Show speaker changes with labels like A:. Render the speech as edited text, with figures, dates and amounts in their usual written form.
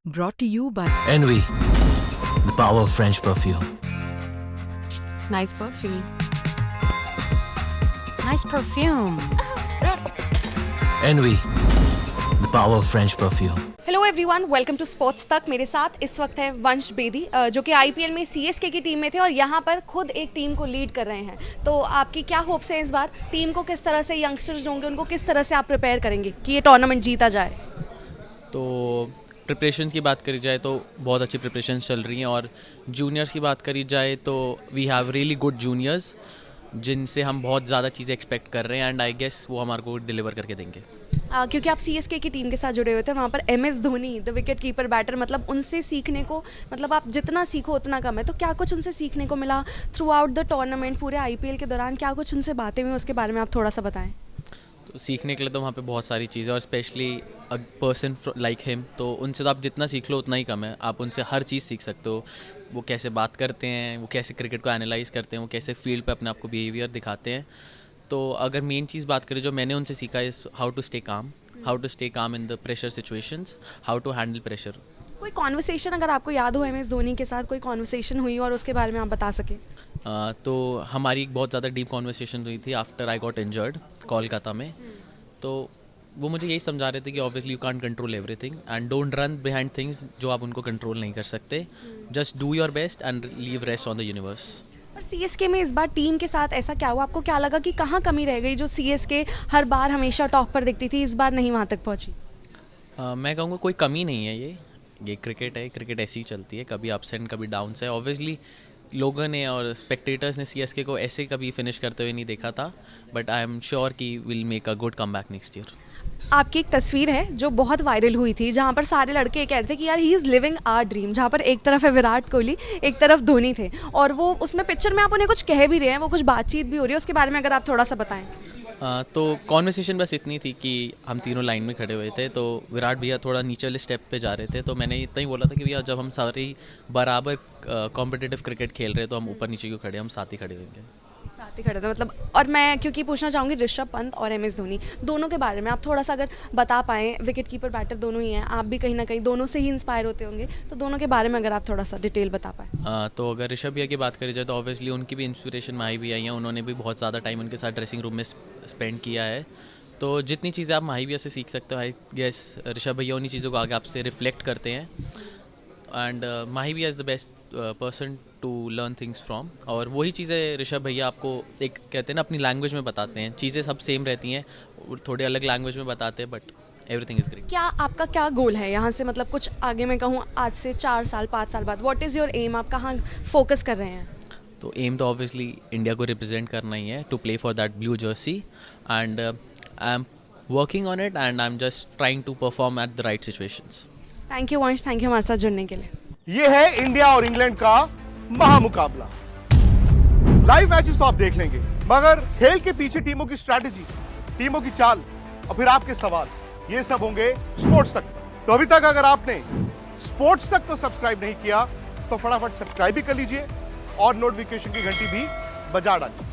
A: Brought to you by
B: Envy, the power of French perfume.
A: Nice Perfume. Nice Perfume.
B: Envy, the power of French perfume.
C: Hello everyone, welcome to sports Tak. मेरे साथ इस वक्त है वंश बेदी जो कि IPL में सीएसके की टीम में थे और यहाँ पर खुद एक टीम को लीड कर रहे हैं। तो आपकी क्या होप्स हैं इस बार? टीम को किस तरह से, यंगस्टर्स जो होंगे उनको किस तरह से आप प्रिपेयर करेंगे कि ये टूर्नामेंट जीता जाए?
D: तो प्रिपरेशन की बात करी जाए तो बहुत अच्छी प्रिपरेशन चल रही हैं, और जूनियर्स की बात करी जाए तो we have really good juniors जिनसे हम बहुत ज़्यादा चीज़ें एक्सपेक्ट कर रहे हैं, एंड आई गेस वो हमारे को डिलीवर करके देंगे।
C: क्योंकि आप सीएसके की टीम के साथ जुड़े हुए थे, वहाँ पर MS Dhoni the wicket keeper batter, मतलब उनसे सीखने को, मतलब आप जितना सीखो उतना कम है। तो क्या कुछ उनसे सीखने को मिला थ्रू आउट द टूर्नामेंट? पूरे आईपीएल के दौरान क्या कुछ उनसे बातें हुई, उसके बारे में आप थोड़ा सा बताएं।
D: तो सीखने के लिए तो वहाँ पे बहुत सारी चीज़ें, और specially a person like him, तो उनसे तो आप जितना सीख लो उतना ही कम है। आप उनसे हर चीज़ सीख सकते हो। वो कैसे बात करते हैं, वो कैसे क्रिकेट को एनालाइज करते हैं, वो कैसे फील्ड पे अपने आप को बिहेवियर दिखाते हैं। तो अगर मेन चीज़ बात करें जो मैंने उनसे सीखा है, how to stay calm in the pressure situations, how to handle pressure.
C: कोई कॉन्वर्सेशन अगर आपको याद हो एमएस धोनी के साथ, कोई कॉन्वर्सेशन हुई और उसके बारे में आप बता सकें?
D: तो हमारी एक बहुत ज़्यादा डीप कॉन्वर्सेशन हुई थी after I got injured Kolkata में। तो वो मुझे यही समझा रहे थे कि obviously you can't control everything and don't run behind things जो आप उनको कंट्रोल नहीं कर सकते। Just do your best and leave rest on the universe.
C: और सीएसके में इस बार टीम के साथ ऐसा क्या हुआ? आपको क्या लगा कि कहाँ कमी रह गई जो सीएसके हर बार हमेशा टॉप पर दिखती थी, इस बार नहीं वहाँ तक पहुँची?
D: मैं कहूँगा कोई कमी नहीं है। ये क्रिकेट है, क्रिकेट ऐसी ही चलती है, कभी अप्स एंड कभी डाउन्स है। ऑब्वियसली लोगों ने और स्पेक्टेटर्स ने सीएसके को ऐसे कभी फिनिश करते हुए नहीं देखा था, बट आई एम श्योर कि will make a good comeback next year.
C: आपकी एक तस्वीर है जो बहुत वायरल हुई थी, जहाँ पर सारे लड़के कह रहे थे कि यार he is living our dream, जहाँ पर एक तरफ है विराट कोहली, एक तरफ धोनी थे, और वो उसमें पिक्चर में आप उन्हें कुछ कह भी रहे हैं, वो कुछ बातचीत भी हो रही है, उसके बारे में अगर आप थोड़ा सा बताएं।
D: तो कॉन्वर्सेशन बस इतनी थी कि हम तीनों लाइन में खड़े हुए थे, तो विराट भैया थोड़ा नीचे वाले स्टेप पे जा रहे थे, तो मैंने इतना ही बोला था कि भैया जब हम सारे ही बराबर कॉम्पिटिटिव क्रिकेट खेल रहे हैं तो हम ऊपर नीचे क्यों खड़े, हम साथ ही खड़े होंगे।
C: साथ ही खड़े थे मतलब। और मैं क्योंकि पूछना चाहूँगी ऋषभ पंत और एमएस धोनी दोनों के बारे में आप थोड़ा सा अगर बता पाएँ। विकेट कीपर बैटर दोनों ही हैं, आप भी कहीं ना कहीं दोनों से ही इंस्पायर होते होंगे, तो दोनों के बारे में अगर आप थोड़ा सा डिटेल बता पाएँ।
D: तो अगर ऋषभ भैया की बात करी जाए तो ऑब्वियसली उनकी भी इंस्पिरेशन माही भी आई है। उन्होंने भी बहुत ज़्यादा टाइम उनके साथ ड्रेसिंग रूम में स्पेंड किया है। तो जितनी चीज़ें आप माही भैया से सीख सकते हो, आई गेस ऋषभ भैया उन्हीं चीज़ों को आगे आपसे रिफ्लेक्ट करते हैं, एंड माही भैया is the best person to learn things from. और वही चीज़ें ऋषभ भैया आपको एक कहते हैं ना अपनी लैंग्वेज में बताते हैं। चीज़ें सब सेम रहती हैं, थोड़े अलग लैंग्वेज में बताते हैं, बट एवरीथिंग इज़ ग्रेट।
C: क्या आपका क्या गोल है यहाँ से, मतलब कुछ आगे मैं कहूँ आज से 4 साल 5 साल बाद, व्हाट इज़ योर एम? आप कहाँ फोकस कर रहे हैं?
D: तो एम तो ऑब्वियसली इंडिया को रिप्रेजेंट करना ही है, to play for that blue jersey, and I am working on it, and I am just trying to perform at the right situations.
C: Thank you Vansh, thank you हमारे साथ जुड़ने के लिए।
E: ये है इंडिया और इंग्लैंड का महामुकाबला। लाइव मैचेस तो आप देख लेंगे, मगर खेल के पीछे टीमों की स्ट्रैटेजी, टीमों की चाल और फिर आपके सवाल, ये सब होंगे स्पोर्ट्स तक। तो अभी तक अगर आपने स्पोर्ट्स तक को सब्सक्राइब नहीं किया तो फटाफट सब्सक्राइब भी कर लीजिए और नोटिफिकेशन की घंटी भी बजा डालिए।